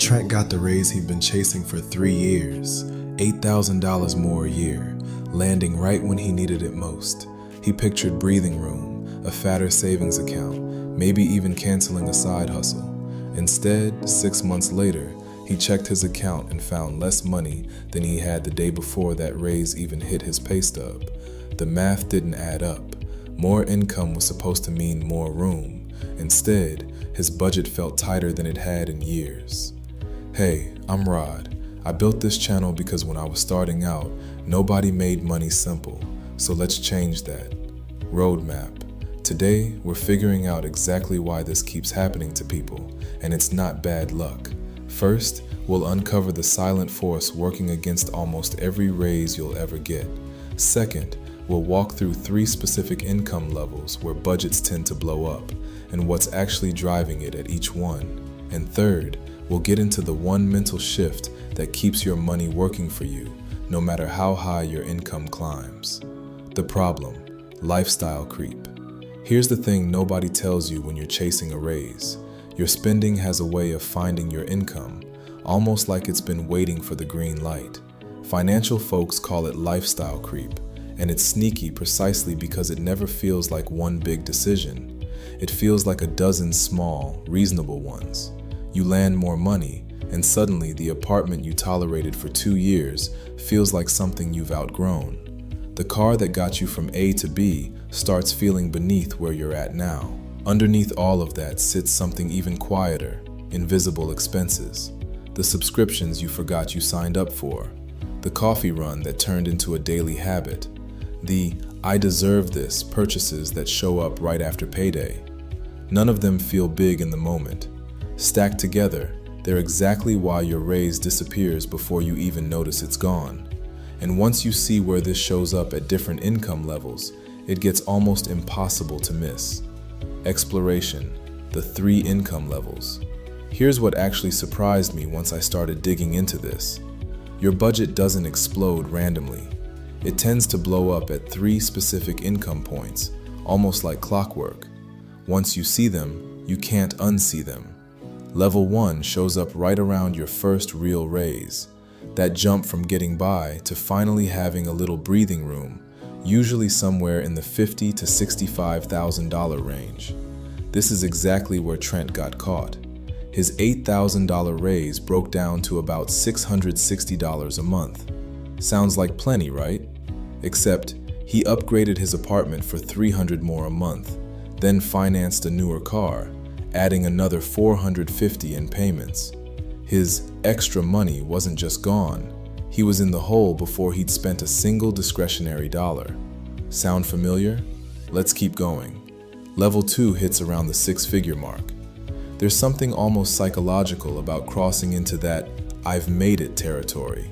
Trent got the raise he'd been chasing for 3 years, $8,000 more a year, landing right when he needed it most. He pictured breathing room, a fatter savings account, maybe even canceling a side hustle. Instead, 6 months later, he checked his account and found less money than he had the day before that raise even hit his pay stub. The math didn't add up. More income was supposed to mean more room. Instead, his budget felt tighter than it had in years. Hey, I'm Rod. I built this channel because when I was starting out, nobody made money simple. So let's change that. Roadmap. Today, we're figuring out exactly why this keeps happening to people, and it's not bad luck. First, we'll uncover the silent force working against almost every raise you'll ever get. Second, we'll walk through 3 specific income levels where budgets tend to blow up, and what's actually driving it at each one. And third, we'll get into the one mental shift that keeps your money working for you, no matter how high your income climbs. The problem: lifestyle creep. Here's the thing nobody tells you when you're chasing a raise. Your spending has a way of finding your income, almost like it's been waiting for the green light. Financial folks call it lifestyle creep, and it's sneaky precisely because it never feels like one big decision. It feels like a dozen small, reasonable ones. You land more money, and suddenly the apartment you tolerated for 2 years feels like something you've outgrown. The car that got you from A to B starts feeling beneath where you're at now. Underneath all of that sits something even quieter: invisible expenses. The subscriptions you forgot you signed up for. The coffee run that turned into a daily habit. The "I deserve this" purchases that show up right after payday. None of them feel big in the moment. Stacked together, they're exactly why your raise disappears before you even notice it's gone. And once you see where this shows up at different income levels, it gets almost impossible to miss. Exploration: the 3 income levels. Here's what actually surprised me once I started digging into this. Your budget doesn't explode randomly. It tends to blow up at 3 specific income points, almost like clockwork. Once you see them, you can't unsee them. Level 1 shows up right around your first real raise. That jump from getting by to finally having a little breathing room, usually somewhere in the $50,000 to $65,000 range. This is exactly where Trent got caught. His $8,000 raise broke down to about $660 a month. Sounds like plenty, right? Except he upgraded his apartment for $300 more a month, then financed a newer car, adding another $450 in payments. His extra money wasn't just gone. He was in the hole before he'd spent a single discretionary dollar. Sound familiar? Let's keep going. Level 2 hits around the 6-figure mark. There's something almost psychological about crossing into that "I've made it" territory.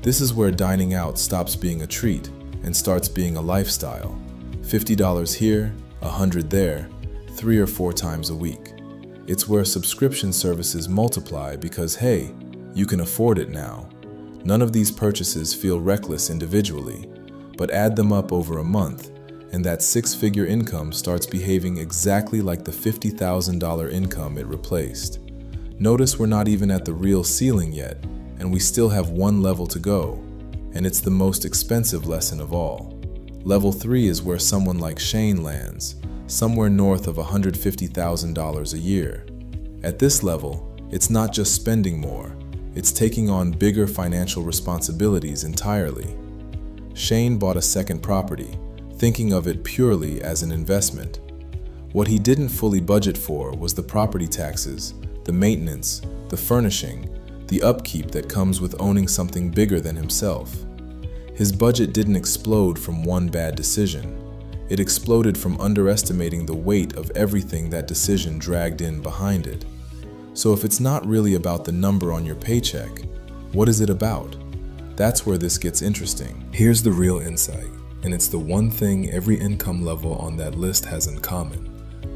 This is where dining out stops being a treat and starts being a lifestyle. $50 here, $100 there, 3 or 4 times a week. It's where subscription services multiply because, hey, you can afford it now. None of these purchases feel reckless individually, but add them up over a month, and that 6-figure income starts behaving exactly like the $50,000 income it replaced. Notice we're not even at the real ceiling yet, and we still have 1 level to go, and it's the most expensive lesson of all. Level 3 is where someone like Shane lands, somewhere north of $150,000 a year. At this level, it's not just spending more, it's taking on bigger financial responsibilities entirely. Shane bought a second property, thinking of it purely as an investment. What he didn't fully budget for was the property taxes, the maintenance, the furnishing, the upkeep that comes with owning something bigger than himself. His budget didn't explode from one bad decision. It exploded from underestimating the weight of everything that decision dragged in behind it. So if it's not really about the number on your paycheck, what is it about? That's where this gets interesting. Here's the real insight, and it's the one thing every income level on that list has in common.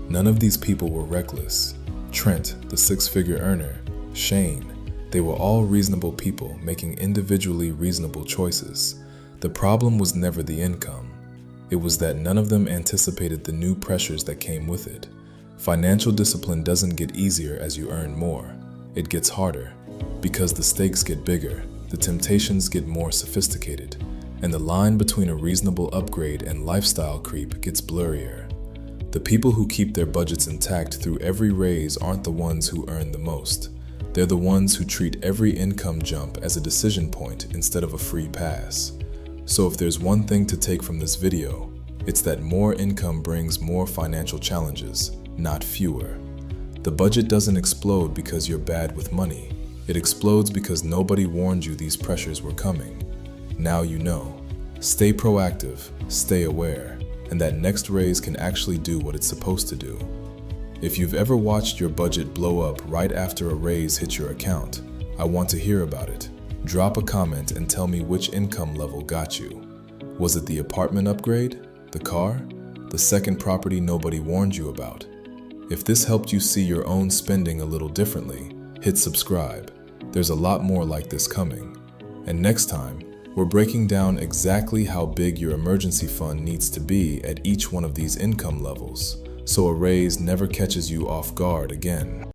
None of these people were reckless. Trent, the 6-figure earner, Shane, they were all reasonable people making individually reasonable choices. The problem was never the income. It was that none of them anticipated the new pressures that came with it. Financial discipline doesn't get easier as you earn more. It gets harder because the stakes get bigger, the temptations get more sophisticated, and the line between a reasonable upgrade and lifestyle creep gets blurrier. The people who keep their budgets intact through every raise aren't the ones who earn the most. They're the ones who treat every income jump as a decision point instead of a free pass. So if there's one thing to take from this video, it's that more income brings more financial challenges, not fewer. The budget doesn't explode because you're bad with money. It explodes because nobody warned you these pressures were coming. Now you know. Stay proactive, stay aware, and that next raise can actually do what it's supposed to do. If you've ever watched your budget blow up right after a raise hit your account, I want to hear about it. Drop a comment and tell me which income level got you. Was it the apartment upgrade? The car? The second property nobody warned you about? If this helped you see your own spending a little differently, hit subscribe. There's a lot more like this coming. And next time, we're breaking down exactly how big your emergency fund needs to be at each one of these income levels, so a raise never catches you off guard again.